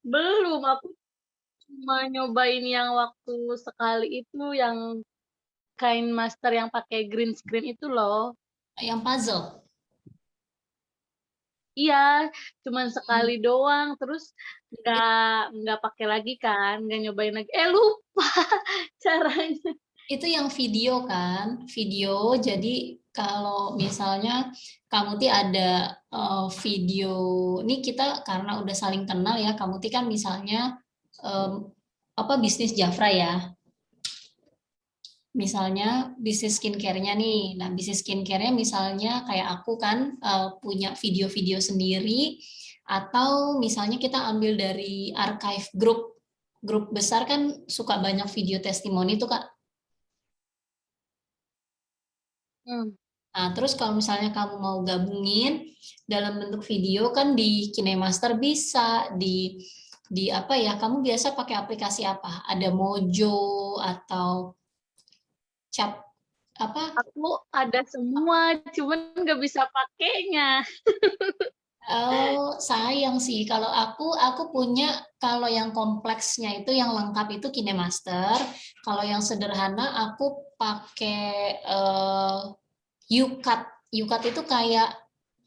Belum, aku cuma nyobain yang waktu sekali itu yang KineMaster yang pakai green screen itu loh. Yang puzzle? Iya, cuman sekali Hmm. doang, terus nggak pakai lagi kan, nggak nyobain lagi. Lupa caranya. Itu yang video kan? Video, jadi kalau misalnya kamu ti ada video, ini kita karena udah saling kenal ya, kamu ti kan misalnya em, apa bisnis Jafra ya, misalnya bisnis skincare-nya nih. Nah, bisnis skincare-nya misalnya kayak aku kan punya video-video sendiri, atau misalnya kita ambil dari archive grup grup besar kan suka banyak video testimoni tuh Kak. Mmm, Nah, terus kalau misalnya kamu mau gabungin dalam bentuk video kan di KineMaster bisa, di apa ya? Kamu biasa pakai aplikasi apa? Ada Mojo atau Cap apa? aku ada semua, cuman nggak bisa pakainya. Oh, sayang sih. Kalau aku punya kalau yang kompleksnya itu yang lengkap itu KineMaster. Kalau yang sederhana aku pakai YouCut. YouCut itu kayak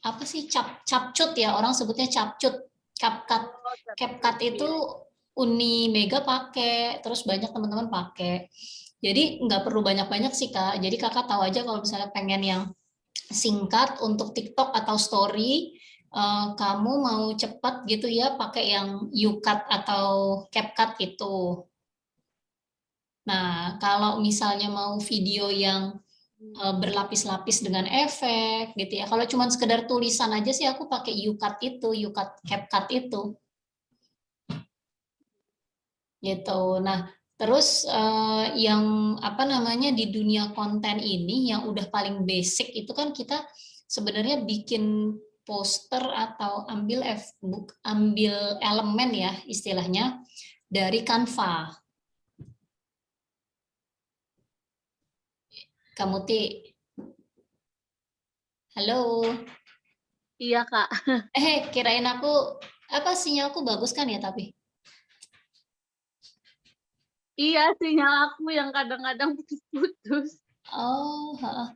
apa sih capcut ya orang sebutnya capcut. CapCut. Oh, CapCut CapCut, itu iya. Uni Mega pakai, terus banyak teman-teman pakai. Jadi nggak perlu banyak-banyak sih Kak. Jadi Kakak tahu aja kalau misalnya pengen yang singkat untuk TikTok atau story, kamu mau cepat gitu ya pakai yang YouCut atau CapCut itu. Nah, kalau misalnya mau video yang berlapis-lapis dengan efek gitu ya. Kalau cuma sekedar tulisan aja sih aku pakai YouCut itu, YouCut CapCut itu gitu. Nah, terus yang apa namanya di dunia konten ini yang udah paling basic itu kan kita sebenarnya bikin poster atau ambil elemen ya istilahnya dari Canva. Kamu ti, halo. Iya, Kak. Kirain aku apa sinyalku bagus kan ya tapi. Iya, sinyal aku yang kadang-kadang putus-putus. Oh, heeh.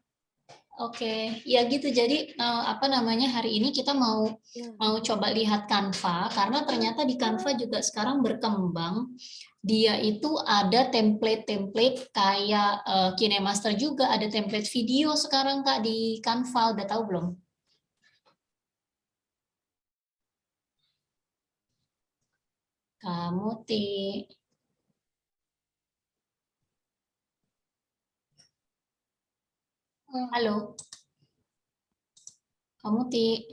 Oke, ya gitu. Jadi apa namanya hari ini kita mau Iya. mau coba lihat Canva karena ternyata di Canva juga sekarang berkembang. Dia itu ada template-template kayak KineMaster juga ada template video sekarang Kak di Canva. Udah tahu belum? Kamu ti, Mmm, halo, kamu ti.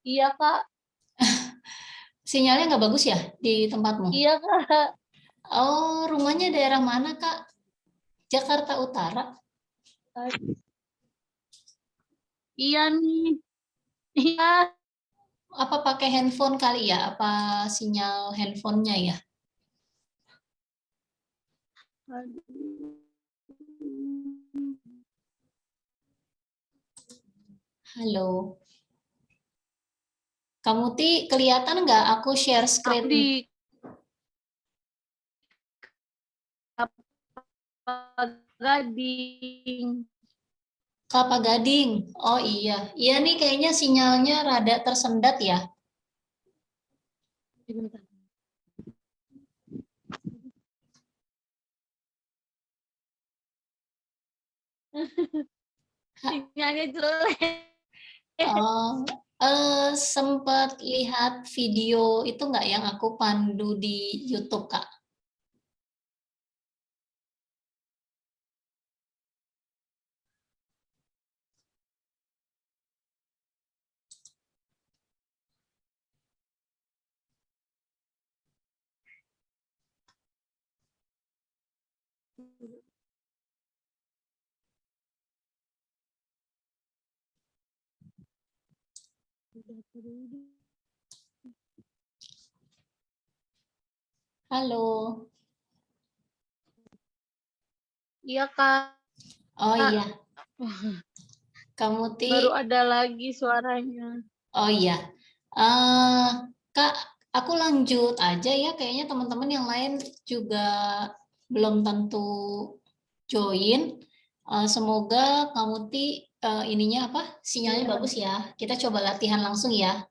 iya, Kak. Sinyalnya nggak bagus ya di tempatmu? Iya, Kak. Oh, rumahnya daerah mana Kak? Jakarta Utara? Iya nih. Iya. Apa pakai handphone kali ya? Apa sinyal handphonenya ya? Aduh. Halo. Kamu ti kelihatan nggak aku share Aku screen di Kelapa Gading. Kelapa Gading? Oh iya, iya nih kayaknya sinyalnya rada tersendat ya. Bentar. Sinyalnya jelek. Oh, sempat lihat video itu nggak yang aku pandu di YouTube Kak? Halo. Iya, Kak. Oh iya, kamu ti. Baru ada lagi suaranya. Oh iya. Eh Kak, aku lanjut aja ya, kayaknya teman-teman yang lain juga belum tentu join. Semoga kamu ininya apa? Sinyalnya Iya. bagus ya. Kita coba latihan langsung ya.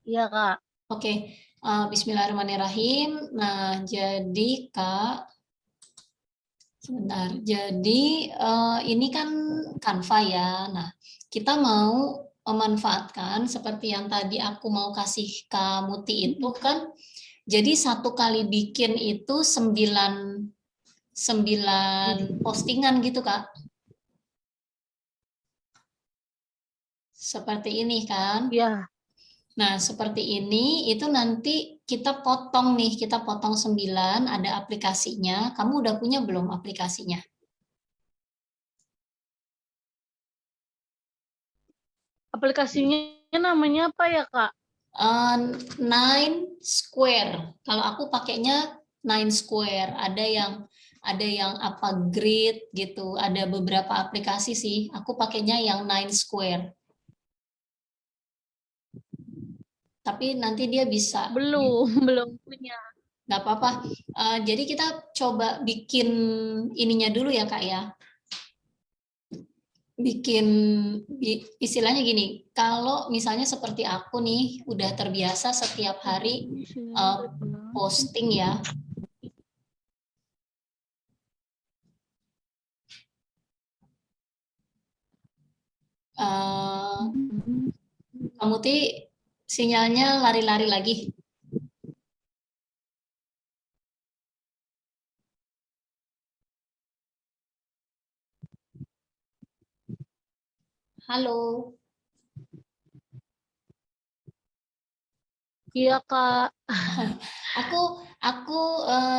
Iya, Kak. Oke, Bismillahirrahmanirrahim. Nah, jadi Kak, sebentar. Jadi ini kan Canva ya. Nah, kita mau memanfaatkan seperti yang tadi aku mau kasih Kak Muti itu kan. Jadi satu kali bikin itu 9 postingan gitu Kak. Seperti ini kan. Iya. Nah, seperti ini itu nanti kita potong nih, kita potong 9, ada aplikasinya. Kamu udah punya belum aplikasinya? Aplikasinya namanya apa ya, Kak? Nine Square. Kalau aku pakainya Nine Square. Ada yang apa Grid gitu. Ada beberapa aplikasi sih. Aku pakainya yang Nine Square. Tapi nanti dia bisa. Belum, belum punya. Nggak apa-apa. Jadi kita coba bikin ininya dulu ya Kak ya. Bikin istilahnya gini, kalau misalnya seperti aku nih udah terbiasa setiap hari posting ya. Kamu sinyalnya lari-lari lagi. Halo. Iya, Kak. Aku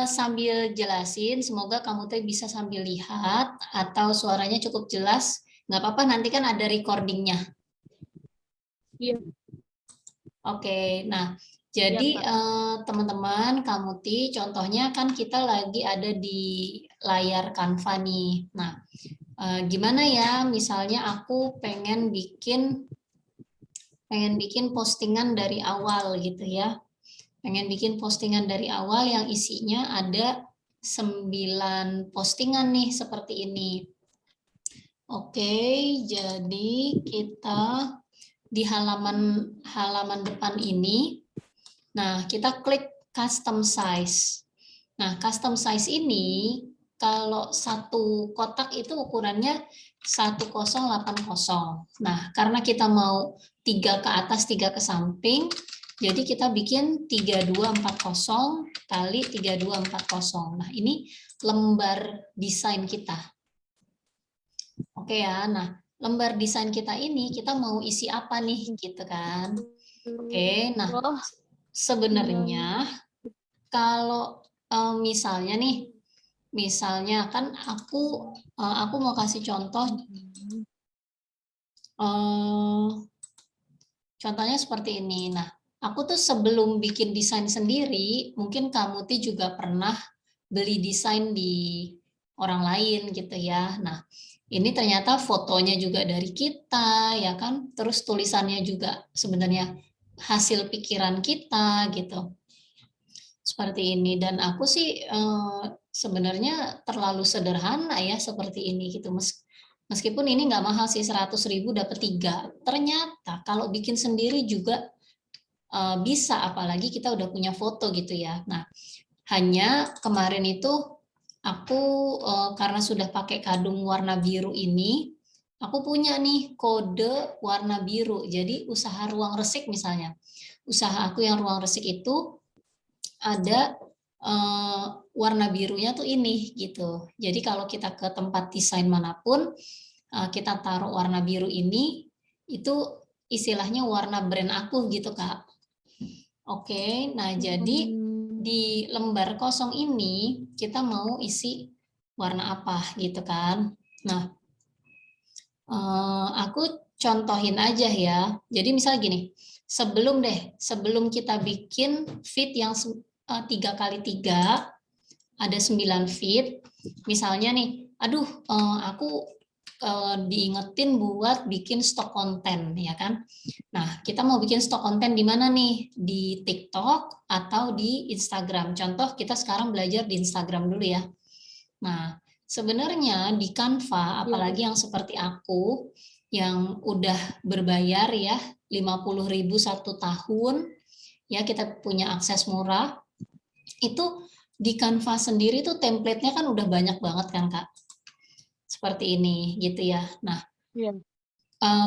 sambil jelasin, semoga kamu bisa sambil lihat atau suaranya cukup jelas. Nggak apa-apa, nanti kan ada recordingnya. Iya. Oke, nah Iya, jadi Kak. teman-teman, kamu contohnya kan kita lagi ada di layar Canva nih. Nah, gimana ya? Misalnya aku pengen bikin postingan dari awal gitu ya. Pengen bikin postingan dari awal yang isinya ada 9 postingan nih seperti ini. Oke, jadi kita di halaman depan ini, nah kita klik custom size. Nah, custom size ini kalau satu kotak itu ukurannya 1080. Nah, karena kita mau 3 ke atas, 3 ke samping, jadi kita bikin 3240 kali 3240. Nah, ini lembar desain kita. Oke ya, nah lembar desain kita ini kita mau isi apa nih gitu kan. Oke, nah sebenarnya kalau misalnya nih, misalnya kan aku mau kasih contoh, contohnya seperti ini. Nah, aku tuh sebelum bikin desain sendiri, mungkin kamu juga pernah beli desain di orang lain gitu ya. Nah, ini ternyata fotonya juga dari kita ya kan, terus tulisannya juga sebenarnya hasil pikiran kita gitu. Seperti ini, dan aku sih sebenarnya terlalu sederhana ya seperti ini gitu. Meskipun ini nggak mahal sih, 100.000 dapat 3. Ternyata kalau bikin sendiri juga bisa, apalagi kita udah punya foto gitu ya. Nah, hanya kemarin itu aku karena sudah pakai kadung warna biru ini, aku punya nih kode warna biru. Jadi usaha ruang resik misalnya, usaha aku yang ruang resik itu ada warna birunya tuh ini gitu. Jadi kalau kita ke tempat desain manapun, kita taruh warna biru ini, itu istilahnya warna brand aku gitu Kak. Oke, nah jadi di lembar kosong ini kita mau isi warna apa gitu kan. Nah, aku contohin aja ya. Jadi misalnya gini, sebelum kita bikin feed yang 3x3, ada 9 feed, misalnya nih, aduh aku diingetin buat bikin stok konten, ya kan? Nah, kita mau bikin stok konten di mana nih? Di TikTok atau di Instagram. Contoh kita sekarang belajar di Instagram dulu ya. Nah, sebenarnya di Canva, Iya. apalagi yang seperti aku, yang udah berbayar ya, 50.000 1 tahun, ya kita punya akses murah, itu di Canva sendiri tuh template-nya kan udah banyak banget kan, Kak? Seperti ini, gitu ya. Nah, Iya.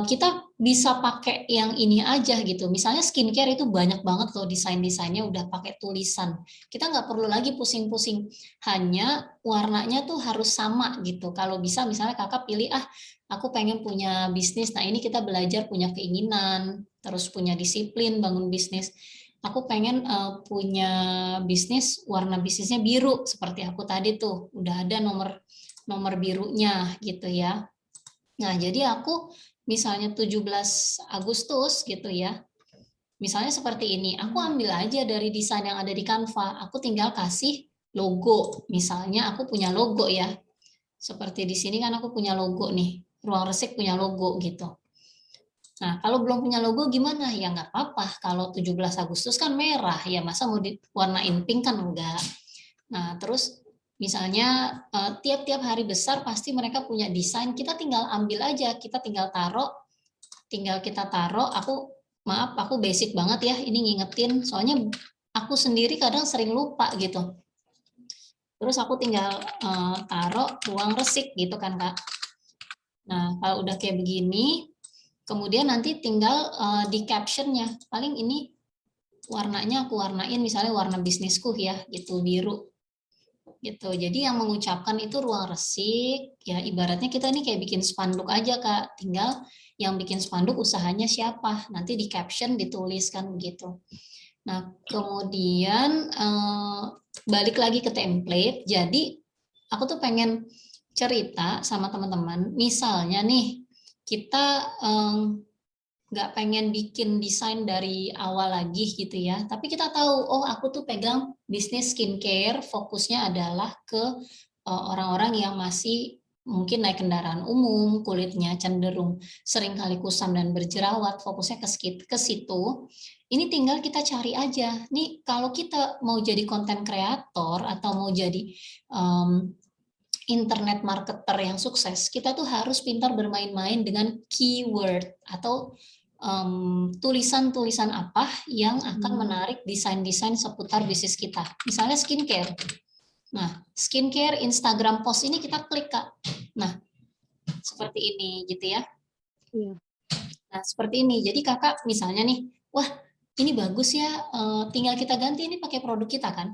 kita bisa pakai yang ini aja gitu. Misalnya skincare itu banyak banget loh desain-desainnya udah pakai tulisan. Kita nggak perlu lagi pusing-pusing. Hanya warnanya tuh harus sama gitu. Kalau bisa misalnya kakak pilih, aku pengen punya bisnis. Nah ini kita belajar punya keinginan, terus punya disiplin, bangun bisnis. Aku pengen punya bisnis, warna bisnisnya biru. Seperti aku tadi tuh, udah ada nomor birunya gitu ya. Nah, jadi aku misalnya 17 Agustus gitu ya. Misalnya seperti ini, aku ambil aja dari desain yang ada di Canva, aku tinggal kasih logo. Misalnya aku punya logo ya. Seperti di sini kan aku punya logo nih. Ruang Resik punya logo gitu. Nah, kalau belum punya logo gimana? Ya nggak apa-apa. Kalau 17 Agustus kan merah, ya masa mau diwarnain pink kan enggak. Nah, terus misalnya tiap-tiap hari besar pasti mereka punya desain, kita tinggal ambil aja, kita tinggal kita taruh. Maaf, aku basic banget ya, ini ngingetin, soalnya aku sendiri kadang sering lupa gitu. Terus aku tinggal taruh ruang resik gitu kan, Kak. Nah, kalau udah kayak begini, kemudian nanti tinggal di captionnya, paling ini warnanya aku warnain misalnya warna bisnisku ya, gitu, biru. Gitu. Jadi yang mengucapkan itu ruang resik, ya ibaratnya kita ini kayak bikin spanduk aja Kak. Tinggal yang bikin spanduk usahanya siapa, nanti di caption dituliskan begitu. Nah, kemudian balik lagi ke template. Jadi aku tuh pengen cerita sama teman-teman, misalnya nih kita nggak pengen bikin desain dari awal lagi gitu ya, tapi kita tahu, oh aku tuh pegang bisnis skincare, fokusnya adalah ke orang-orang yang masih mungkin naik kendaraan umum, kulitnya cenderung sering kali kusam dan berjerawat, fokusnya ke situ. Ini tinggal kita cari aja, nih kalau kita mau jadi konten kreator atau mau jadi internet marketer yang sukses, kita tuh harus pintar bermain-main dengan keyword atau tulisan-tulisan apa yang akan menarik desain-desain seputar bisnis kita. Misalnya skincare. Nah, skincare Instagram post ini kita klik, Kak. Nah, seperti ini gitu ya. Nah, seperti ini. Jadi kakak misalnya nih, wah ini bagus ya, tinggal kita ganti ini pakai produk kita kan.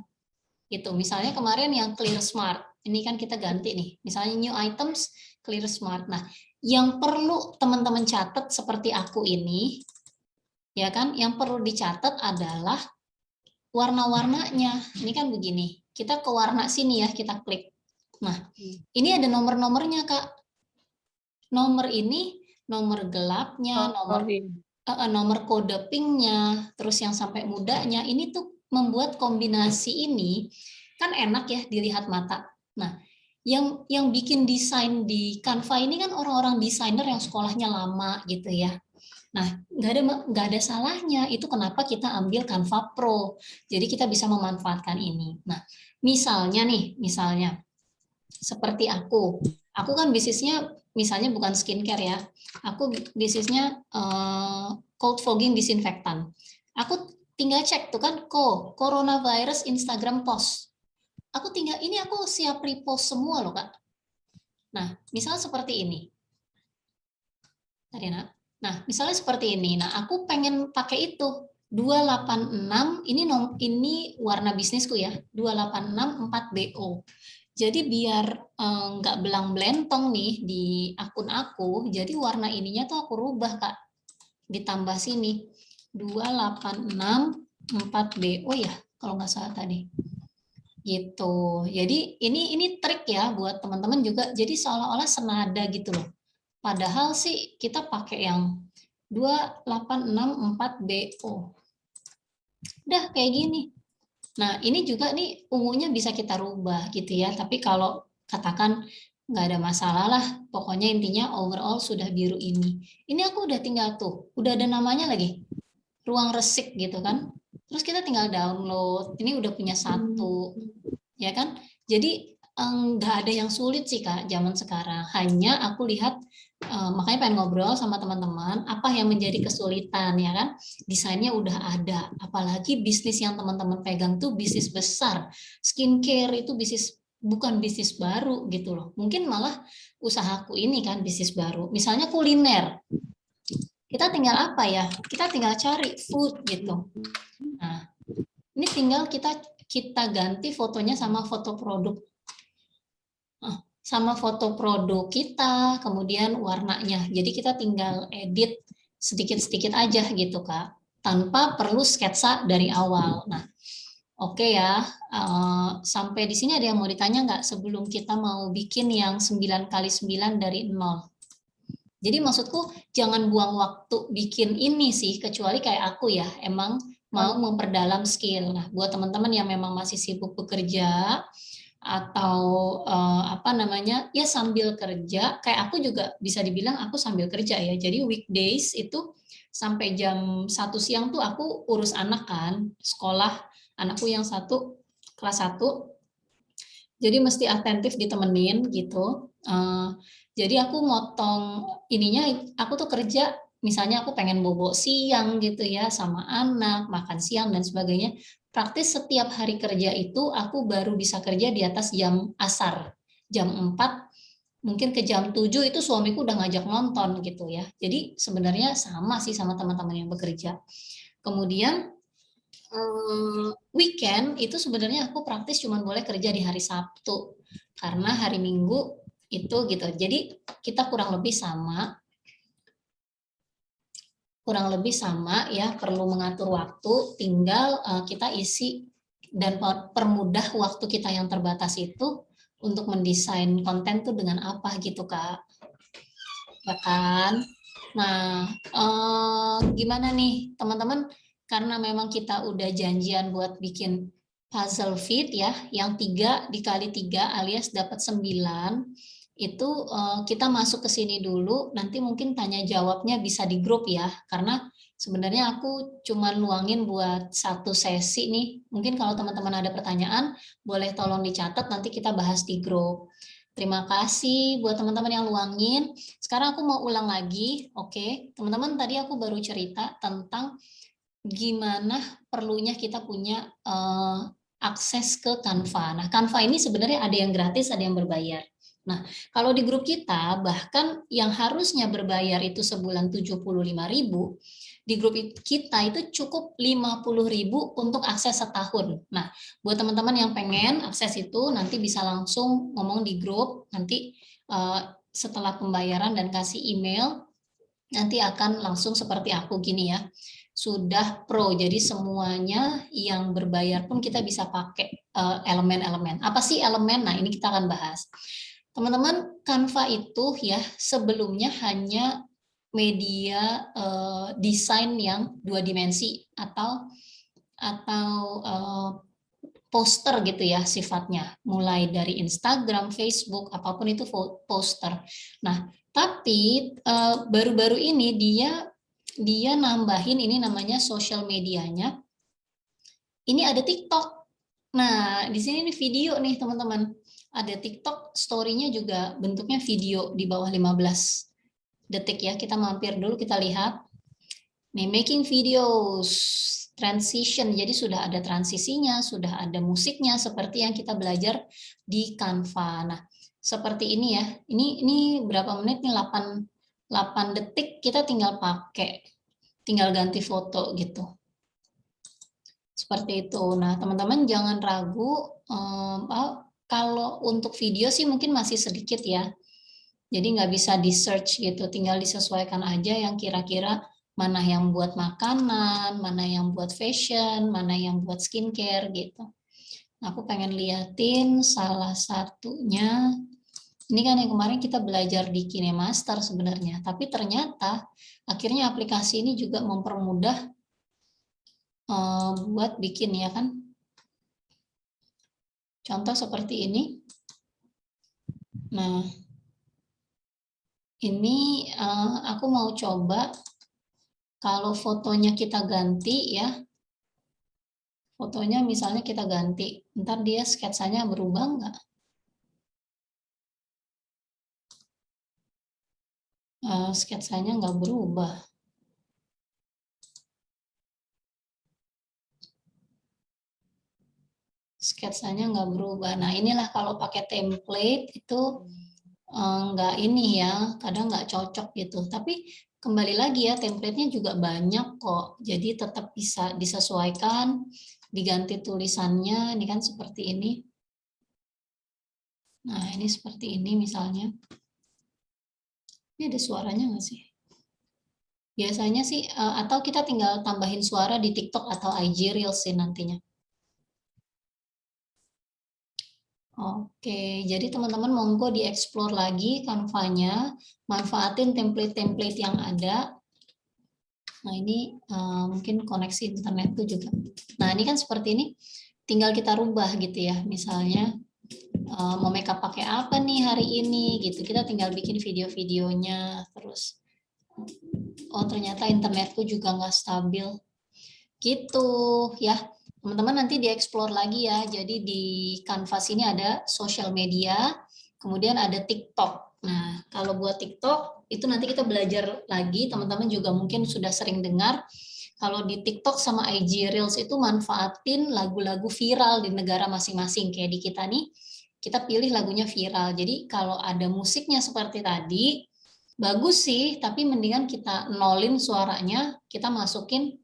Gitu. Misalnya kemarin yang Clear Smart, ini kan kita ganti nih. Misalnya new items Clear Smart. Nah, yang perlu teman-teman catat seperti aku ini, ya kan, yang perlu dicatat adalah warna-warnanya. Ini kan begini. Kita ke warna sini ya, kita klik. Nah, ini ada nomor-nomornya, Kak. Nomor ini, nomor gelapnya, nomor kode pinknya, terus yang sampai mudanya, ini tuh membuat kombinasi ini kan enak ya dilihat mata. Nah, yang bikin desain di Canva ini kan orang-orang desainer yang sekolahnya lama gitu ya. Nah, nggak ada salahnya. Itu kenapa kita ambil Canva Pro. Jadi kita bisa memanfaatkan ini. Nah, misalnya seperti aku kan bisnisnya misalnya bukan skincare ya. Aku bisnisnya cold fogging disinfektan. Aku tinggal cek tuh kan, coronavirus Instagram post. Aku siap repost semua loh Kak. Nah, misalnya seperti ini. Tadi nak. Nah, misalnya seperti ini. Nah, aku pengen pakai itu 286 ini warna bisnisku ya. 286 4BO. Jadi biar nggak belang belentong nih di akun aku, jadi warna ininya tuh aku rubah Kak. Ditambah sini 286 4BO ya, kalau nggak salah tadi. Gitu. Jadi ini trik ya buat teman-teman juga. Jadi seolah-olah senada gitu loh. Padahal sih kita pakai yang 2864BO. Udah kayak gini. Nah, ini juga nih ungunya bisa kita rubah gitu ya. Tapi kalau katakan nggak ada masalah lah. Pokoknya intinya overall sudah biru ini. Ini aku udah tinggal tuh, udah ada namanya lagi, ruang resik gitu kan. Terus kita tinggal download, ini udah punya satu, ya kan? Jadi nggak ada yang sulit sih Kak, zaman sekarang. Hanya aku lihat, makanya pengen ngobrol sama teman-teman, apa yang menjadi kesulitan ya kan? Desainnya udah ada, apalagi bisnis yang teman-teman pegang tuh bisnis besar. Skincare itu bisnis, bukan bisnis baru gitu loh. Mungkin malah usahaku ini kan bisnis baru. Misalnya kuliner, kita tinggal apa ya? Kita tinggal cari food gitu. Nah, ini tinggal kita ganti fotonya sama foto produk. Sama foto produk kita, kemudian warnanya. Jadi kita tinggal edit sedikit-sedikit aja gitu, Kak. Tanpa perlu sketsa dari awal. Nah, oke ya. Sampai di sini ada yang mau ditanya nggak sebelum kita mau bikin yang 9x9 dari 0? Jadi maksudku jangan buang waktu bikin ini sih, kecuali kayak aku ya, emang mau memperdalam skill. Nah, buat teman-teman yang memang masih sibuk bekerja atau apa namanya, ya sambil kerja, kayak aku juga bisa dibilang aku sambil kerja ya. Jadi weekdays itu sampai jam 1 siang tuh aku urus anak kan, sekolah anakku yang satu kelas 1. Jadi mesti atentif ditemenin gitu. Jadi aku motong ininya, aku tuh kerja, misalnya aku pengen bobo siang gitu ya, sama anak, makan siang dan sebagainya. Praktis setiap hari kerja itu aku baru bisa kerja di atas jam asar. Jam 4, mungkin ke jam 7 itu suamiku udah ngajak nonton gitu ya. Jadi sebenarnya sama sih sama teman-teman yang bekerja. Kemudian weekend itu sebenarnya aku praktis cuma boleh kerja di hari Sabtu karena hari Minggu itu gitu. Jadi kita kurang lebih sama ya, perlu mengatur waktu, tinggal kita isi dan permudah waktu kita yang terbatas itu untuk mendesain konten tuh dengan apa gitu Kak. Ya kan? Nah, gimana nih teman-teman, karena memang kita udah janjian buat bikin puzzle fit ya, yang 3 x 3 alias dapat 9, itu kita masuk ke sini dulu, nanti mungkin tanya jawabnya bisa di grup ya, karena sebenarnya aku cuma luangin buat satu sesi nih, mungkin kalau teman-teman ada pertanyaan, boleh tolong dicatat, nanti kita bahas di grup. Terima kasih buat teman-teman yang luangin. Sekarang aku mau ulang lagi, oke. Teman-teman tadi aku baru cerita tentang gimana perlunya kita punya akses ke Canva. Nah, Canva ini sebenarnya ada yang gratis, ada yang berbayar. Nah, kalau di grup kita, bahkan yang harusnya berbayar itu sebulan 75.000, di grup kita itu cukup 50.000 untuk akses setahun. Nah, buat teman-teman yang pengen akses itu, nanti bisa langsung ngomong di grup, nanti setelah pembayaran dan kasih email, nanti akan langsung seperti aku gini ya, sudah pro, jadi semuanya yang berbayar pun kita bisa pakai elemen-elemen. Apa sih elemen? Nah, ini kita akan bahas. Teman-teman, Canva itu ya sebelumnya hanya media desain yang 2 dimensi atau poster gitu ya sifatnya, mulai dari Instagram, Facebook, apapun itu poster. Nah, tapi baru-baru ini dia nambahin ini namanya social medianya. Ini ada TikTok. Nah, di sini nih video nih teman-teman. Ada TikTok, story-nya juga bentuknya video di bawah 15 detik ya. Kita mampir dulu, kita lihat. Nih, making videos, transition, jadi sudah ada transisinya, sudah ada musiknya, seperti yang kita belajar di Canva. Nah, seperti ini ya, ini berapa menit nih, 8 detik, kita tinggal pakai, tinggal ganti foto gitu. Seperti itu. Nah, teman-teman jangan ragu, kalau untuk video sih mungkin masih sedikit ya, jadi nggak bisa di search gitu, tinggal disesuaikan aja yang kira-kira mana yang buat makanan, mana yang buat fashion, mana yang buat skincare gitu. Nah, aku pengen liatin salah satunya. Ini kan yang kemarin kita belajar di KineMaster sebenarnya, tapi ternyata akhirnya aplikasi ini juga mempermudah buat bikin ya kan. Contoh seperti ini. Nah, ini aku mau coba kalau fotonya kita ganti ya. Fotonya misalnya kita ganti, ntar dia sketsanya berubah nggak? Sketsanya nggak berubah. Sketsanya nggak berubah. Nah, inilah kalau pakai template itu nggak ini ya, kadang nggak cocok gitu. Tapi kembali lagi ya, template-nya juga banyak kok. Jadi tetap bisa disesuaikan, diganti tulisannya, ini kan seperti ini. Nah, ini seperti ini misalnya. Ini ada suaranya nggak sih? Biasanya sih, atau kita tinggal tambahin suara di TikTok atau IG Reels sih nantinya. Oke, jadi teman-teman monggo dieksplor lagi Canva-nya, manfaatin template-template yang ada. Nah, ini mungkin koneksi internetku juga. Nah, ini kan seperti ini, tinggal kita rubah gitu ya. Misalnya mau makeup pakai apa nih hari ini gitu. Kita tinggal bikin video-videonya, terus oh ternyata internetku juga nggak stabil. Gitu ya. Teman-teman nanti dieksplor lagi ya. Jadi di Canvas ini ada social media, kemudian ada TikTok. Nah, kalau buat TikTok itu nanti kita belajar lagi. Teman-teman juga mungkin sudah sering dengar kalau di TikTok sama IG Reels itu manfaatin lagu-lagu viral di negara masing-masing. Kayak di kita nih, kita pilih lagunya viral. Jadi kalau ada musiknya seperti tadi, bagus sih, tapi mendingan kita nolin suaranya, kita masukin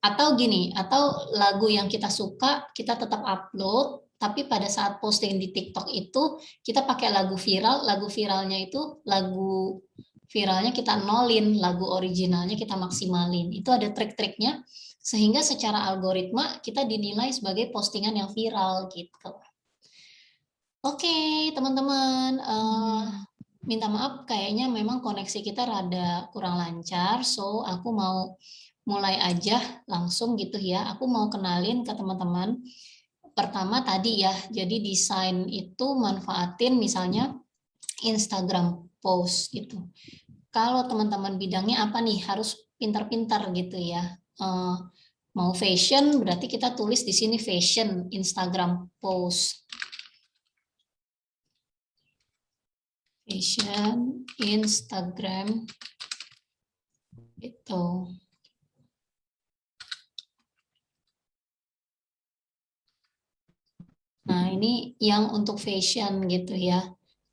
atau gini, atau lagu yang kita suka kita tetap upload, tapi pada saat posting di TikTok itu kita pakai lagu viral, lagu viralnya itu lagu viralnya kita nolin, lagu originalnya kita maksimalin. Itu ada trik-triknya sehingga secara algoritma kita dinilai sebagai postingan yang viral gitu. Oke, teman-teman, minta maaf kayaknya memang koneksi kita rada kurang lancar, so aku mau mulai aja langsung gitu ya. Aku mau kenalin ke teman-teman. Pertama tadi ya, jadi desain itu manfaatin misalnya Instagram post gitu. Kalau teman-teman bidangnya apa nih, harus pintar-pintar gitu ya. Mau fashion, berarti kita tulis di sini fashion Instagram post. Fashion Instagram itu. Nah, ini yang untuk fashion gitu ya.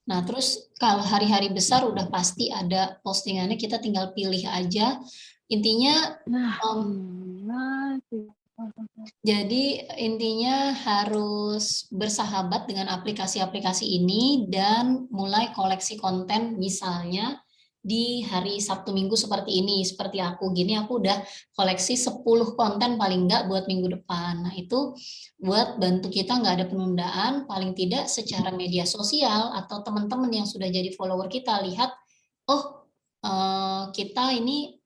Nah, terus kalau hari-hari besar udah pasti ada postingannya, kita tinggal pilih aja. Intinya, jadi intinya harus bersahabat dengan aplikasi-aplikasi ini dan mulai koleksi konten misalnya di hari Sabtu Minggu seperti ini, seperti aku gini, aku udah koleksi 10 konten paling enggak buat minggu depan. Nah, itu buat bantu kita nggak ada penundaan, paling tidak secara media sosial atau teman-teman yang sudah jadi follower kita lihat, oh kita ini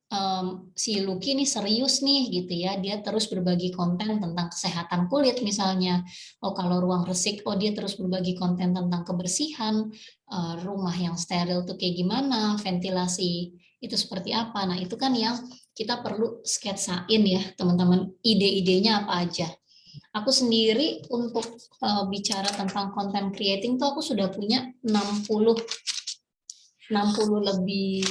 si Lucky ini serius nih gitu ya, dia terus berbagi konten tentang kesehatan kulit misalnya. Oh kalau ruang resik, oh dia terus berbagi konten tentang kebersihan, rumah yang steril tuh kayak gimana, ventilasi itu seperti apa. Nah itu kan yang kita perlu sketsain ya teman-teman, ide-idenya apa aja. Aku sendiri untuk bicara tentang content creating tuh aku sudah punya 60 lebih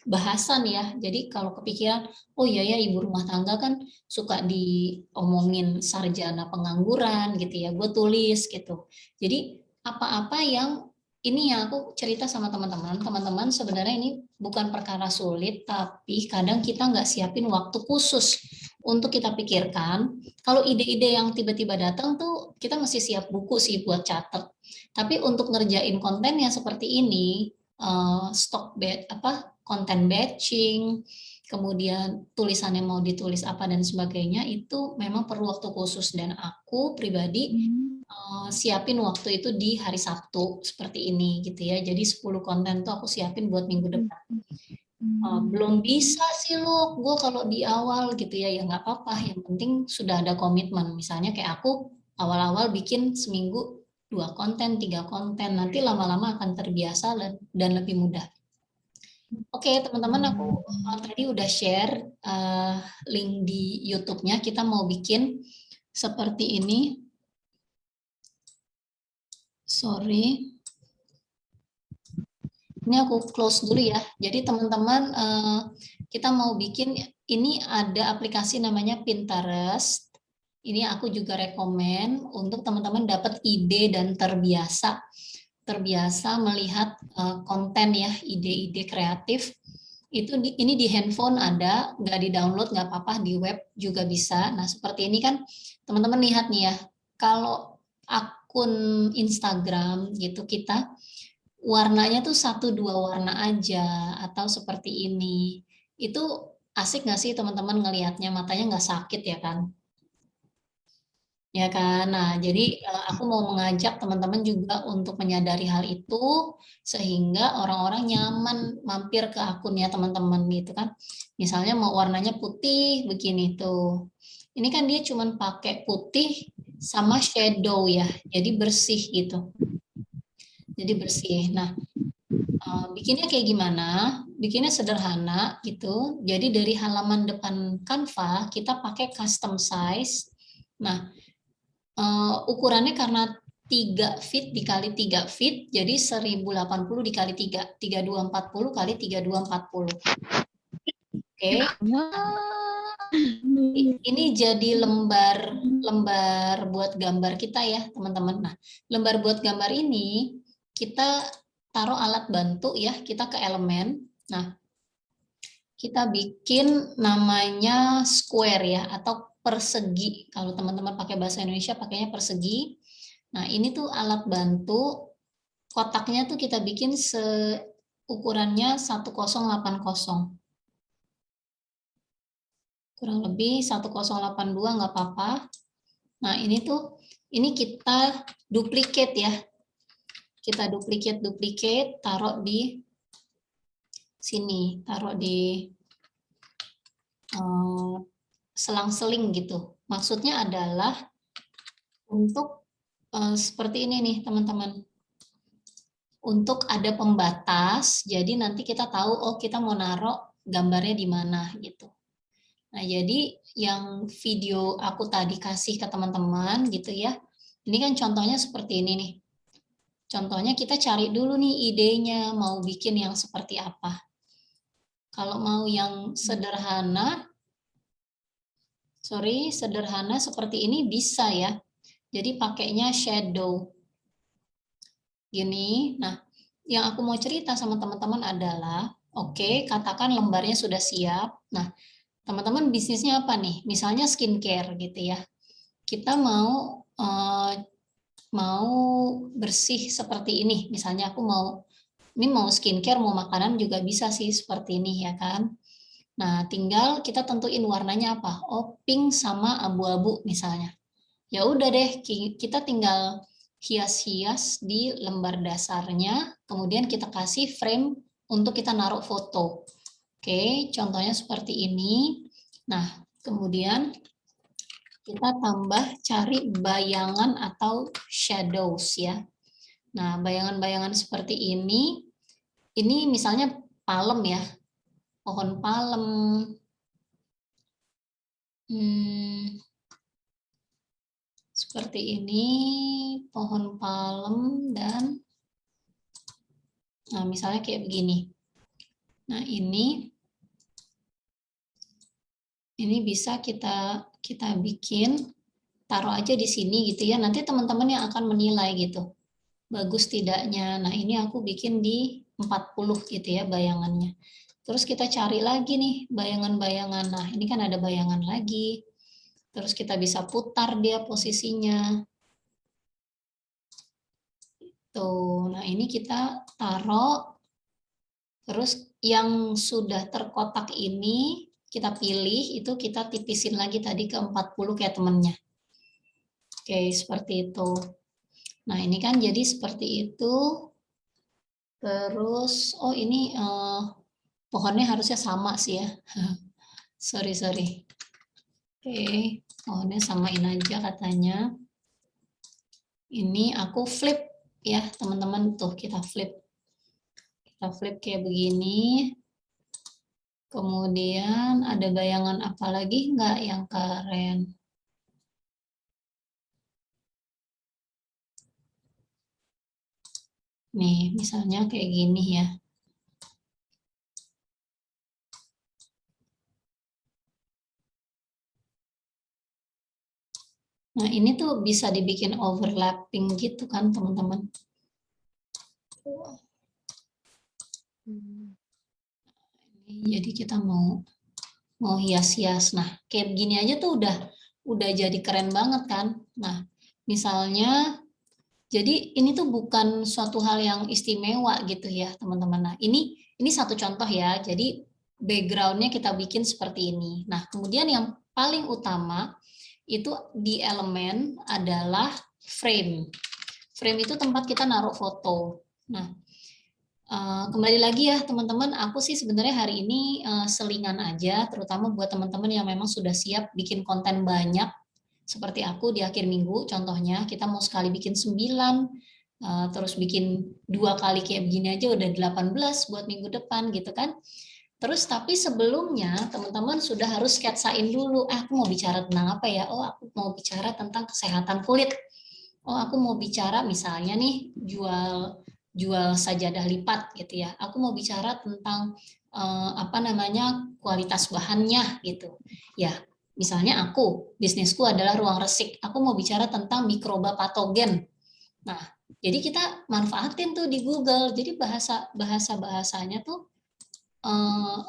bahasan ya. Jadi kalau kepikiran, oh iya ya ibu rumah tangga kan suka diomongin sarjana pengangguran gitu ya, gue tulis gitu. Jadi apa-apa yang ini yang aku cerita sama teman-teman, teman-teman sebenarnya ini bukan perkara sulit, tapi kadang kita nggak siapin waktu khusus untuk kita pikirkan. Kalau ide-ide yang tiba-tiba datang tuh kita mesti siap buku sih buat catat. Tapi untuk ngerjain konten yang seperti ini, stok konten batching, kemudian tulisannya mau ditulis apa dan sebagainya itu memang perlu waktu khusus dan aku pribadi siapin waktu itu di hari Sabtu seperti ini gitu ya. Jadi 10 konten tuh aku siapin buat minggu depan. Belum bisa sih lu, gue kalau di awal gitu ya nggak apa-apa. Yang penting sudah ada komitmen. Misalnya kayak aku awal-awal bikin seminggu 2 konten, 3 konten. Nanti lama-lama akan terbiasa dan lebih mudah. Oke, teman-teman, aku tadi udah share link di YouTube-nya. Kita mau bikin seperti ini. Sorry. Ini aku close dulu ya. Jadi teman-teman, kita mau bikin, ini ada aplikasi namanya Pinterest. Ini aku juga rekomen untuk teman-teman dapat ide dan terbiasa melihat konten ya, ide-ide kreatif. Ini di handphone ada, nggak di-download nggak apa-apa, di web juga bisa. Nah seperti ini kan teman-teman lihat nih ya, kalau akun Instagram gitu kita warnanya tuh 1-2 warna aja atau seperti ini. Itu asik nggak sih teman-teman ngelihatnya, matanya nggak sakit ya kan? Ya kan? Nah, jadi aku mau mengajak teman-teman juga untuk menyadari hal itu sehingga orang-orang nyaman mampir ke akunnya teman-teman gitu kan. Misalnya mau warnanya putih begini tuh. Ini kan dia cuma pakai putih sama shadow ya. Jadi bersih gitu. Jadi bersih. Nah, bikinnya kayak gimana? Bikinnya sederhana gitu. Jadi dari halaman depan Canva kita pakai custom size. Nah, ukurannya karena 3 feet dikali 3 feet, jadi 1080 dikali 3, 3240 kali 3240. Oke. Ini jadi lembar buat gambar kita ya, teman-teman. Nah, lembar buat gambar ini kita taruh alat bantu ya, kita ke elemen. Nah, kita bikin namanya square ya, atau persegi. Kalau teman-teman pakai bahasa Indonesia pakainya persegi. Nah, ini tuh alat bantu, kotaknya tuh kita bikin ukurannya 1080. Kurang lebih 1082 nggak apa-apa. Nah, ini kita duplicate ya. Kita duplicate, taruh di sini, taruh di selang-seling gitu. Maksudnya adalah untuk seperti ini nih, teman-teman. Untuk ada pembatas, jadi nanti kita tahu, oh kita mau naruh gambarnya di mana gitu. Nah, jadi yang video aku tadi kasih ke teman-teman gitu ya, ini kan contohnya seperti ini nih. Contohnya kita cari dulu nih idenya, mau bikin yang seperti apa. Kalau mau yang sederhana, sederhana seperti ini bisa ya. Jadi pakainya shadow. Gini, nah yang aku mau cerita sama teman-teman adalah, oke, katakan lembarnya sudah siap. Nah, teman-teman bisnisnya apa nih? Misalnya skincare gitu ya. Kita mau bersih seperti ini. Misalnya aku mau skincare, mau makanan juga bisa sih seperti ini ya kan. Nah, tinggal kita tentuin warnanya apa. Oh, pink sama abu-abu misalnya. Ya udah deh, kita tinggal hias-hias di lembar dasarnya, kemudian kita kasih frame untuk kita naruh foto. Oke, contohnya seperti ini. Nah, kemudian kita tambah cari bayangan atau shadows ya. Nah, bayangan-bayangan seperti ini misalnya palem ya, pohon palem. Seperti ini, pohon palem dan, nah misalnya kayak begini. Nah ini bisa kita bikin, taruh aja di sini gitu ya. Nanti teman-teman yang akan menilai gitu, bagus tidaknya. Nah ini aku bikin di 40 gitu ya bayangannya. Terus kita cari lagi nih bayangan-bayangan. Nah ini kan ada bayangan lagi. Terus kita bisa putar dia posisinya. Tuh, nah ini kita taruh. Terus yang sudah terkotak ini kita pilih, itu kita tipisin lagi tadi ke 40 kayak temennya. Oke, seperti itu. Nah, ini kan jadi seperti itu. Terus, oh ini pohonnya harusnya sama sih ya. Sorry. Oke, pohonnya samain aja katanya. Ini aku flip ya, teman-teman. Tuh, kita flip. Kita flip kayak begini. Kemudian ada bayangan apa lagi nggak yang keren? Nih, misalnya kayak gini ya. Nah, ini tuh bisa dibikin overlapping gitu kan, teman-teman. Jadi kita mau hias-hias. Nah, kayak begini aja tuh udah jadi keren banget kan. Nah, misalnya jadi ini tuh bukan suatu hal yang istimewa gitu ya, teman-teman. Nah, ini satu contoh ya. Jadi background-nya kita bikin seperti ini. Nah, kemudian yang paling utama itu di elemen adalah frame. Frame itu tempat kita naruh foto. Nah, kembali lagi ya teman-teman, aku sih sebenarnya hari ini selingan aja, terutama buat teman-teman yang memang sudah siap bikin konten banyak, seperti aku di akhir minggu, contohnya kita mau sekali bikin 9, terus bikin 2 kali kayak begini aja udah 18 buat minggu depan gitu kan. Terus tapi sebelumnya teman-teman sudah harus sketsain dulu, aku mau bicara tentang apa ya? Oh, aku mau bicara tentang kesehatan kulit. Oh, aku mau bicara misalnya nih jual sajadah lipat gitu ya. Aku mau bicara tentang apa namanya kualitas bahannya gitu. Ya, misalnya bisnisku adalah ruang resik. Aku mau bicara tentang mikroba patogen. Nah, jadi kita manfaatin tuh di Google. Jadi bahasanya tuh eh,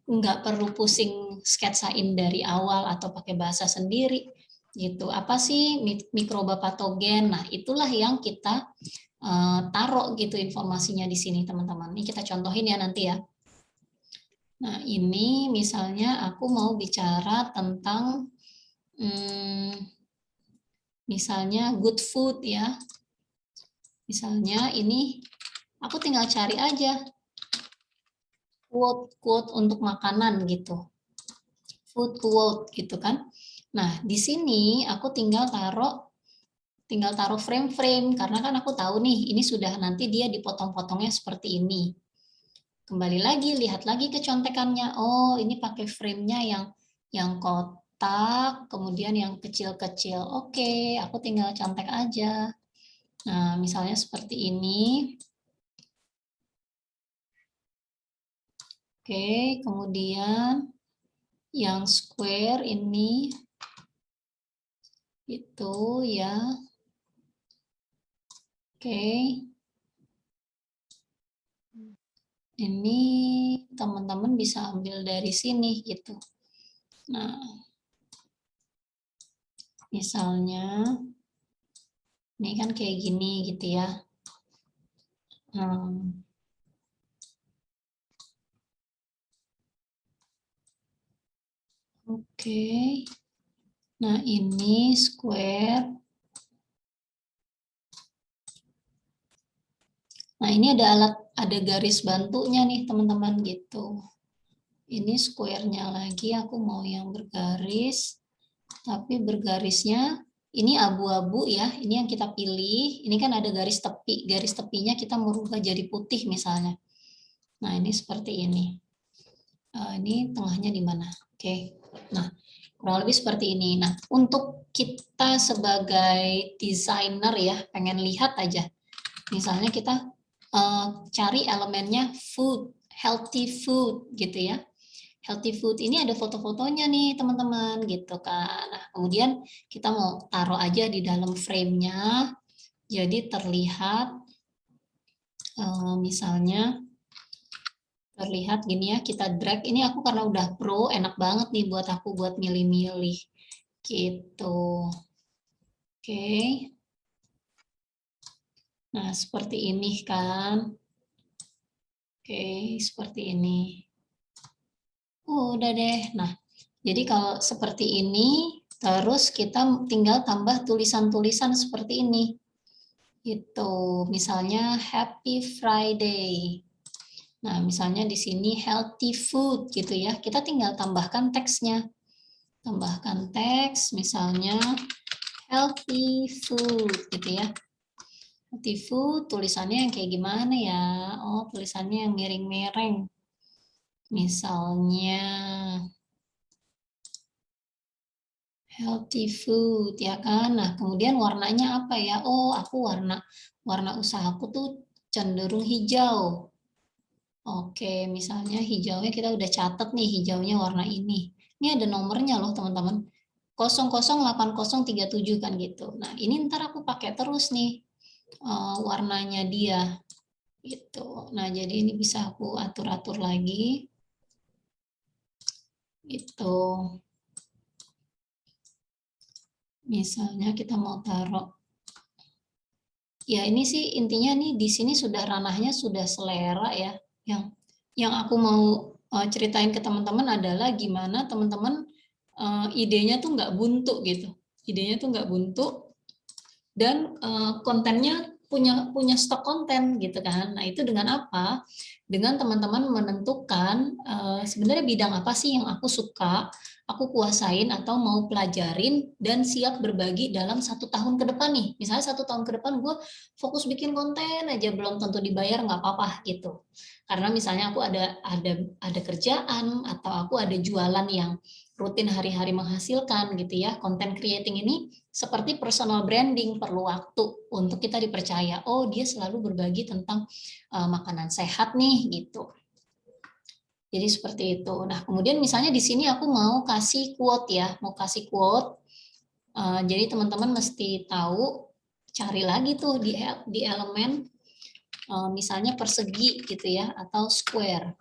nggak perlu pusing sketsain dari awal atau pakai bahasa sendiri gitu. Apa sih mikroba patogen? Nah, itulah yang kita taruh gitu informasinya di sini, teman-teman. Ini kita contohin ya nanti ya. Nah, ini misalnya aku mau bicara tentang misalnya good food ya. Misalnya ini aku tinggal cari aja quote-quote untuk makanan gitu. Food quote gitu kan. Nah, di sini aku tinggal taruh frame-frame karena kan aku tahu nih ini sudah nanti dia dipotong-potongnya seperti ini. Kembali lagi, lihat lagi ke contekannya. Oh, ini pakai frame-nya yang kotak, kemudian yang kecil-kecil. Oke, aku tinggal contek aja. Nah, misalnya seperti ini. Oke, kemudian yang square ini itu ya. Oke. Ini teman-teman bisa ambil dari sini gitu. Nah, misalnya ini kan kayak gini gitu ya. Oke. Nah, ini square. Nah, ini ada garis bantunya nih, teman-teman gitu. Ini square-nya lagi, aku mau yang bergaris. Tapi bergarisnya ini abu-abu ya, ini yang kita pilih. Ini kan ada garis tepi, garis tepinya kita merubah jadi putih misalnya. Nah, ini seperti ini. Ini tengahnya di mana? Oke. Nah, kurang lebih seperti ini. Nah, untuk kita sebagai desainer ya, pengen lihat aja. Misalnya kita cari elemennya food, healthy food gitu ya. Healthy food ini ada foto-fotonya nih teman-teman gitu kan. Nah, kemudian kita mau taruh aja di dalam frame-nya. Jadi terlihat misalnya terlihat gini ya, kita drag. Ini aku karena udah pro, enak banget nih buat aku buat milih-milih gitu. Oke. Nah, seperti ini kan. Oke, seperti ini. Udah deh. Nah, jadi kalau seperti ini, terus kita tinggal tambah tulisan-tulisan seperti ini. Gitu. Misalnya Happy Friday. Nah, misalnya di sini healthy food gitu ya. Kita tinggal tambahkan teksnya. Tambahkan teks misalnya healthy food gitu ya. Healthy food, tulisannya yang kayak gimana ya? Oh, tulisannya yang miring-miring. Misalnya healthy food ya kan. Nah, kemudian warnanya apa ya? Oh, aku warna usahaku tuh cenderung hijau. Oke, misalnya hijaunya kita udah catat nih, hijaunya warna ini. Ini ada nomornya loh, teman-teman. 008037 kan gitu. Nah, ini ntar aku pakai terus nih warnanya dia gitu. Nah, jadi ini bisa aku atur-atur lagi gitu. Misalnya kita mau taruh, ya ini sih intinya nih di sini sudah ranahnya sudah selera ya. Yang aku mau ceritain ke teman-teman adalah gimana teman-teman idenya tuh nggak buntu gitu. Idenya tuh nggak buntu dan kontennya punya stok konten gitu kan. Nah, itu dengan apa? Dengan teman-teman menentukan sebenarnya bidang apa sih yang aku suka, aku kuasain atau mau pelajarin dan siap berbagi dalam 1 tahun ke depan nih. Misalnya 1 tahun ke depan gue fokus bikin konten aja, belum tentu dibayar, nggak apa-apa gitu. Karena misalnya aku ada kerjaan atau aku ada jualan yang rutin hari-hari menghasilkan gitu ya. Content creating ini seperti personal branding, perlu waktu untuk kita dipercaya. Oh, dia selalu berbagi tentang makanan sehat nih gitu. Jadi seperti itu. Nah, kemudian misalnya di sini aku mau kasih quote ya, mau kasih quote. Jadi teman-teman mesti tahu, cari lagi tuh di elemen misalnya persegi gitu ya, atau square.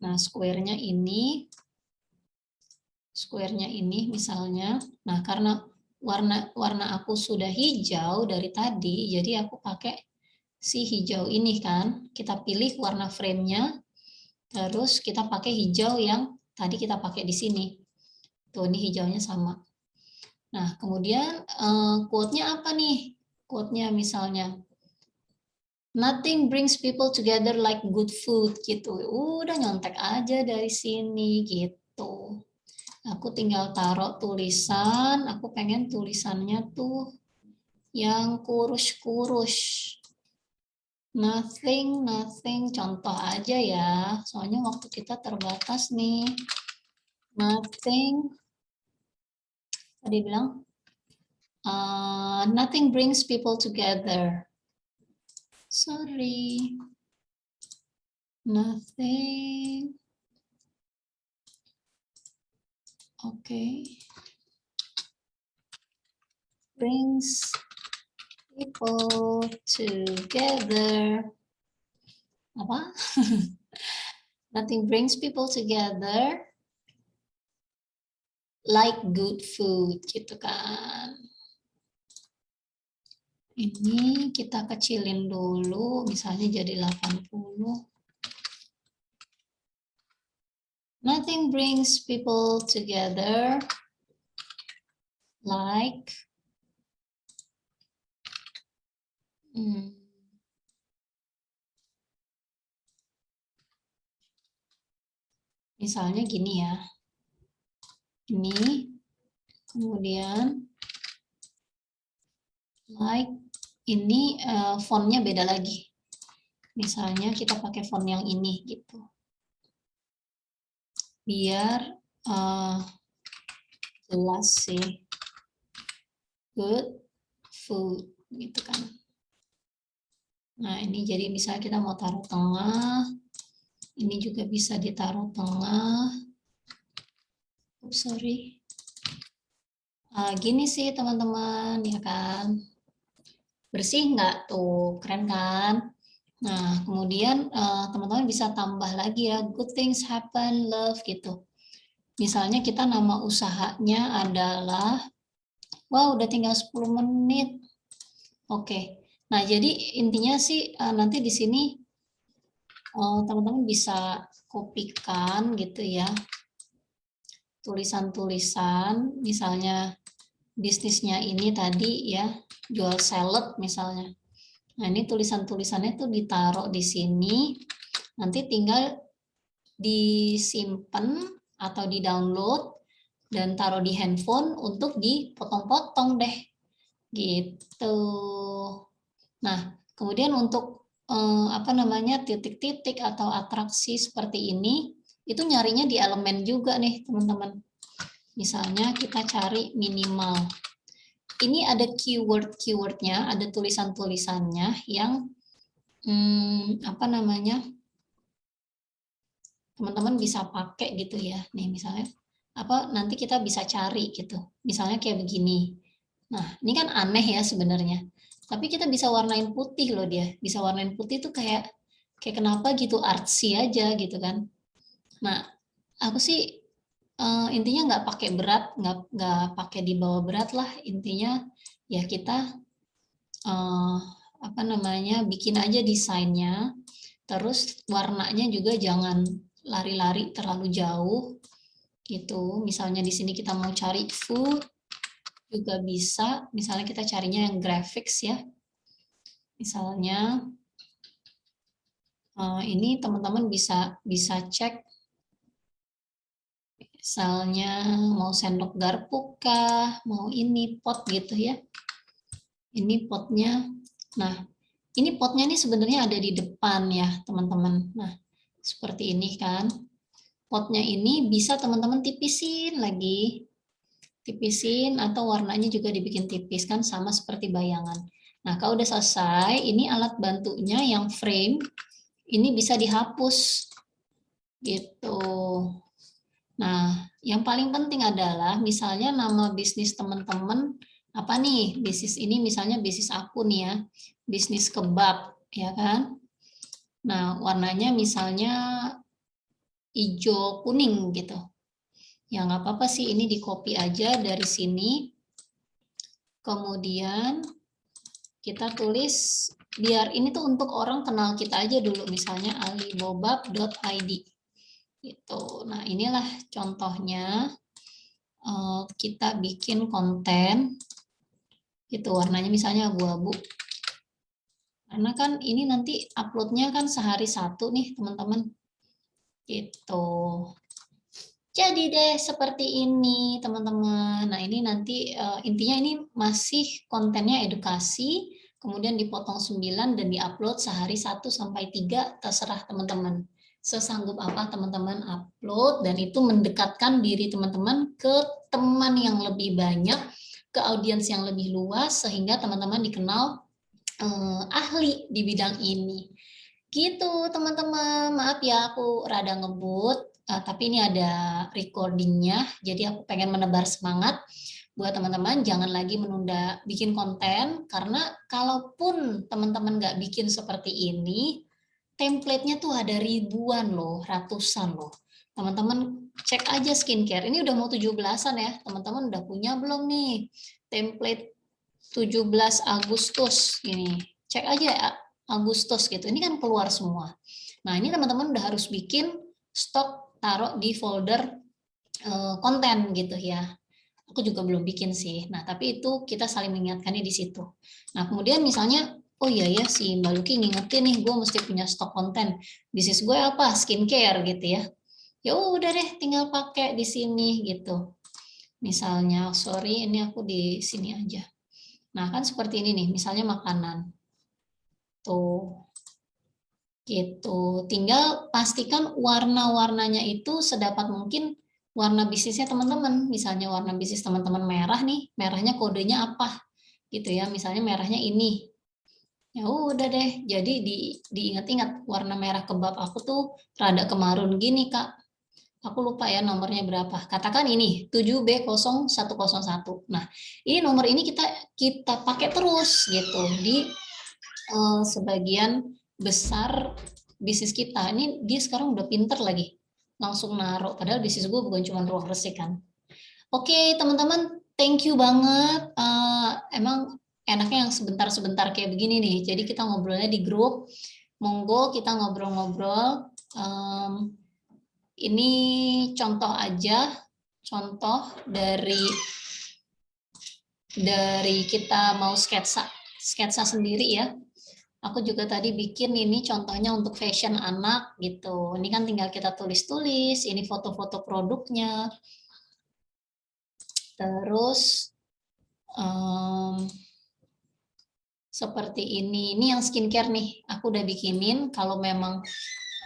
Nah, square-nya ini misalnya, nah karena warna aku sudah hijau dari tadi, jadi aku pakai si hijau ini kan, kita pilih warna frame-nya, terus kita pakai hijau yang tadi kita pakai di sini. Tuh, ini hijaunya sama. Nah, kemudian quote-nya apa nih? Quote-nya misalnya, nothing brings people together like good food gitu. Udah nyontek aja dari sini gitu. Aku tinggal taruh tulisan, aku pengen tulisannya tuh yang kurus-kurus. Nothing, contoh aja ya, soalnya waktu kita terbatas nih. Nothing, tadi bilang, nothing brings people together. Sorry, nothing. Okay. Brings people together. Apa? Nothing brings people together like good food gitu kan. Ini kita kecilin dulu, misalnya jadi 80. Nothing brings people together like misalnya gini ya. Ini kemudian like ini fontnya beda lagi. Misalnya kita pakai font yang ini gitu. Biar jelas sih. Good food gitu kan. Nah, ini jadi misalnya kita mau taruh tengah. Ini juga bisa ditaruh tengah. Oh, sorry. Gini sih teman-teman, ya kan. Bersih nggak tuh? Keren kan? Nah, kemudian teman-teman bisa tambah lagi ya, good things happen, love gitu. Misalnya kita nama usahanya adalah, wow udah tinggal 10 menit. Oke, nah jadi intinya sih nanti di sini teman-teman bisa kopikan gitu ya, tulisan-tulisan, misalnya bisnisnya ini tadi ya, jual salad misalnya. Nah, ini tulisan-tulisannya tuh ditaruh di sini, nanti tinggal disimpan atau di-download dan taruh di handphone untuk dipotong-potong deh. gitu. Nah, kemudian untuk titik-titik atau atraksi seperti ini, itu nyarinya di elemen juga nih teman-teman. Misalnya kita cari minimal. Ini ada keyword-keywordnya, ada tulisan-tulisannya yang teman-teman bisa pakai gitu ya. Nih misalnya nanti kita bisa cari gitu. Misalnya kayak begini. Nah, ini kan aneh ya sebenarnya. Tapi kita bisa warnain putih loh dia. Bisa warnain putih tuh kayak kenapa gitu, artsy aja gitu kan. Nah, aku sih intinya nggak pakai berat, nggak pakai dibawa berat lah. Intinya ya kita bikin aja desainnya. Terus warnanya juga jangan lari-lari terlalu jauh gitu. Misalnya di sini kita mau cari food juga bisa. Misalnya kita carinya yang graphics ya. Misalnya ini teman-teman bisa cek. Misalnya mau sendok garpu kah, mau ini pot gitu ya. Ini potnya. Nah, ini potnya nih sebenarnya ada di depan ya, teman-teman. Nah, seperti ini kan. Potnya ini bisa teman-teman tipisin lagi. Tipisin atau warnanya juga dibikin tipis kan, sama seperti bayangan. Nah, kalau udah selesai, ini alat bantunya yang frame, ini bisa dihapus. Gitu. Nah, yang paling penting adalah misalnya nama bisnis teman-teman apa nih? Bisnis ini misalnya bisnis aku nih ya, bisnis kebab, ya kan? Nah, warnanya misalnya hijau kuning gitu. Ya nggak apa-apa sih, ini di copy aja dari sini. Kemudian kita tulis biar ini tuh untuk orang kenal kita aja dulu, misalnya alibobab.id gitu. Nah, inilah contohnya. Kita bikin konten gitu, warnanya misalnya abu-abu, karena kan ini nanti uploadnya kan sehari satu nih teman-teman gitu. Jadi deh seperti ini teman-teman. Nah, ini nanti intinya ini masih kontennya edukasi, kemudian dipotong 9 dan diupload sehari 1 sampai 3, terserah teman-teman. Sesanggup apa teman-teman upload, dan itu mendekatkan diri teman-teman ke teman yang lebih banyak, ke audiens yang lebih luas, sehingga teman-teman dikenal ahli di bidang ini. Gitu teman-teman, maaf ya aku rada ngebut, tapi ini ada recordingnya, jadi aku pengen menebar semangat buat teman-teman, jangan lagi menunda bikin konten, karena kalaupun teman-teman nggak bikin seperti ini, template-nya tuh ada ribuan loh, ratusan loh. Teman-teman cek aja skincare, ini udah mau 17-an ya, teman-teman udah punya belum nih template 17 Agustus ini, cek aja ya, Agustus gitu, ini kan keluar semua. Nah, ini teman-teman udah harus bikin stok, taruh di folder konten gitu ya. Aku juga belum bikin sih. Nah, tapi itu kita saling mengingatkannya di situ. Nah, kemudian misalnya, oh iya ya si Mbak Luki ngingetin nih, gue mesti punya stok konten. Bisnis gue apa? Skincare gitu ya. Ya udah deh, tinggal pakai di sini gitu. Misalnya, sorry, ini aku di sini aja. Nah, kan seperti ini nih, misalnya makanan. Tuh. Gitu. Tinggal pastikan warna-warnanya itu sedapat mungkin warna bisnisnya teman-teman. Misalnya warna bisnis teman-teman merah nih, merahnya kodenya apa? Gitu ya, misalnya merahnya ini. Ya udah deh, jadi diingat-ingat warna merah kebab aku tuh rada kemarun gini, Kak. Aku lupa ya nomornya berapa. Katakan ini 7B0101. Nah, ini nomor ini kita pakai terus gitu di sebagian besar bisnis kita. Ini dia sekarang udah pinter lagi, langsung naruh. Padahal bisnis gue bukan cuma ruang resik kan. Oke teman-teman, thank you banget. Emang enaknya yang sebentar-sebentar kayak begini nih. Jadi kita ngobrolnya di grup. Monggo kita ngobrol-ngobrol. Ini contoh aja, contoh dari kita mau sketsa sendiri ya. Aku juga tadi bikin ini contohnya untuk fashion anak gitu. Ini kan tinggal kita tulis-tulis, ini foto-foto produknya. Terus seperti ini. Ini yang skincare nih, aku udah bikinin. Kalau memang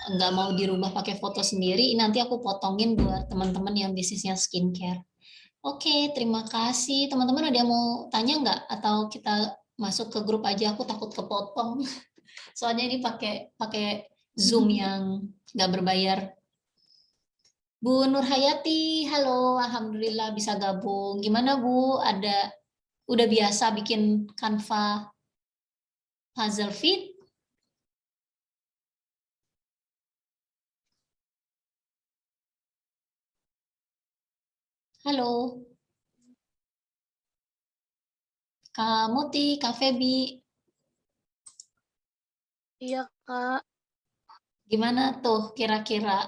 nggak mau dirubah pakai foto sendiri, nanti aku potongin buat teman-teman yang bisnisnya skincare. Oke, terima kasih. Teman-teman ada yang mau tanya nggak? Atau kita masuk ke grup aja, aku takut kepotong. Soalnya ini pakai pakai Zoom yang nggak berbayar. Bu Nur Hayati, halo, alhamdulillah bisa gabung. Gimana Bu? Udah biasa bikin Canva puzzle fit? Halo, Kak Muti, Kak Febi, Iya, Kak. gimana tuh kira-kira?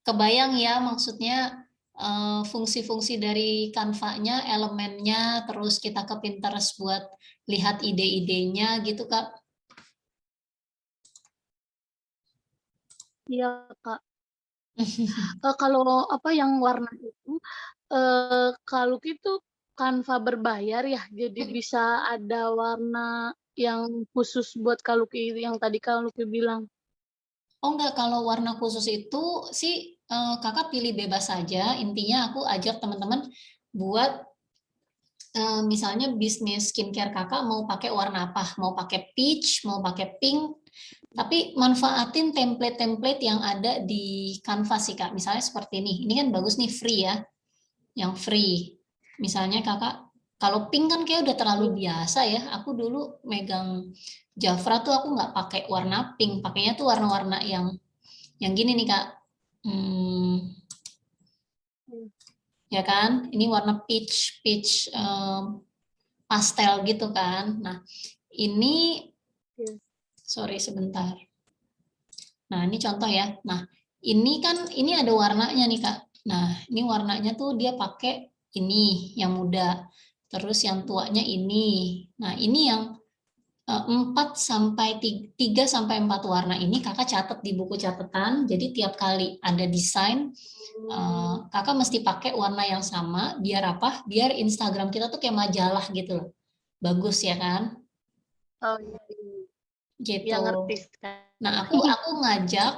Kebayang ya maksudnya fungsi-fungsi dari Canva-nya, elemennya, terus kita ke Pinterest buat lihat ide-idenya gitu Kak. Iya, Kak. Kalau apa yang warna itu, kalau gitu Canva berbayar ya, jadi bisa ada warna yang khusus buat Kaluki yang tadi Kaluki bilang? Oh enggak, kalau warna khusus itu sih kakak pilih bebas saja. Intinya aku ajak teman-teman buat misalnya bisnis skincare kakak mau pakai warna apa, mau pakai peach, mau pakai pink, tapi manfaatin template-template yang ada di Canva sih kak. Misalnya seperti ini kan bagus nih free ya, yang free. Misalnya kakak, kalau pink kan kayak udah terlalu biasa ya. Aku dulu megang Jafra tuh aku nggak pakai warna pink, pakainya tuh warna-warna yang gini nih kak. Hmm, ya kan, ini warna peach, peach pastel gitu kan. Nah, ini Iya. sorry sebentar. Nah, ini contoh ya. Nah, ini ada warnanya nih, Kak. Nah, ini warnanya tuh dia pakai ini yang muda. Terus yang tuanya ini. Nah, ini yang 4 sampai 3 sampai 4 warna ini Kakak catat di buku catatan. Jadi tiap kali ada desain Kakak mesti pakai warna yang sama biar apa? Biar Instagram kita tuh kayak majalah gitu loh. Bagus ya kan? Oh, iya, iya. Gitu. Iya, ngerti Nah, sekarang.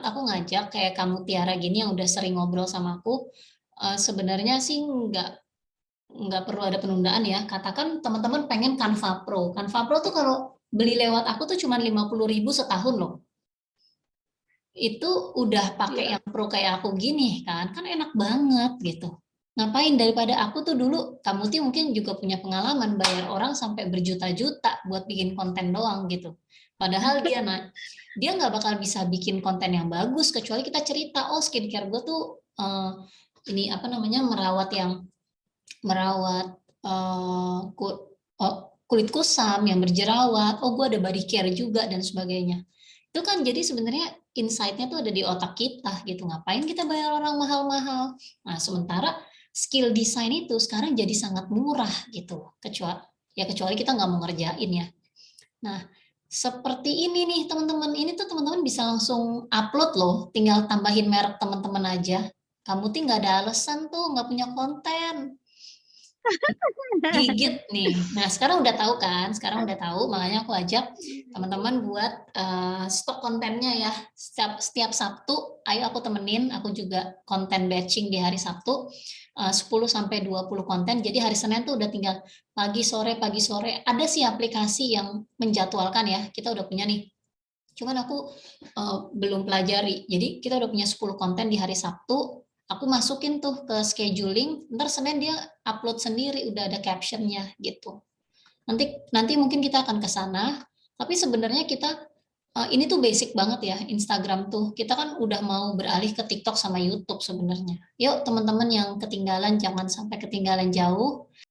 aku ngajak kayak kamu Tiara gini yang udah sering ngobrol sama aku, sebenarnya sih nggak perlu ada penundaan ya. Katakan teman-teman pengen Canva Pro. Canva Pro tuh kalau beli lewat aku tuh cuma 50.000 setahun loh. Itu udah pakai Iya. yang pro kayak aku gini kan enak banget gitu. Ngapain daripada aku tuh dulu, kamu tuh mungkin juga punya pengalaman bayar orang sampai berjuta-juta buat bikin konten doang gitu. Padahal dia nggak bakal bisa bikin konten yang bagus kecuali kita cerita, oh skincare gue tuh ini apa namanya merawat kulit kusam yang berjerawat, oh gue ada body care juga dan sebagainya. Itu kan jadi sebenarnya insight-nya tuh ada di otak kita gitu. Ngapain kita bayar orang mahal-mahal? Nah, sementara skill design itu sekarang jadi sangat murah gitu. Kecuali kita nggak mau ngerjain ya. Nah, seperti ini nih teman-teman. Ini tuh teman-teman bisa langsung upload loh. Tinggal tambahin merek teman-teman aja. Kamu tuh nggak ada alasan tuh nggak punya konten. Gigit nih. Nah, sekarang udah tahu kan? Sekarang udah tahu, makanya aku ajak teman-teman buat stok kontennya ya. Setiap Sabtu, ayo aku temenin, aku juga konten batching di hari Sabtu. 10 sampai 20 konten. Jadi hari Senin tuh udah tinggal pagi sore pagi sore. Ada sih aplikasi yang menjadwalkan ya. Kita udah punya nih. Cuman aku belum pelajari. Jadi kita udah punya 10 konten di hari Sabtu. Aku masukin tuh ke scheduling, ntar Senin dia upload sendiri, udah ada captionnya gitu. Nanti nanti mungkin kita akan ke sana, tapi sebenarnya kita ini tuh basic banget ya Instagram tuh. Kita kan udah mau beralih ke TikTok sama YouTube sebenarnya. Yuk teman-teman yang ketinggalan jangan sampai ketinggalan jauh.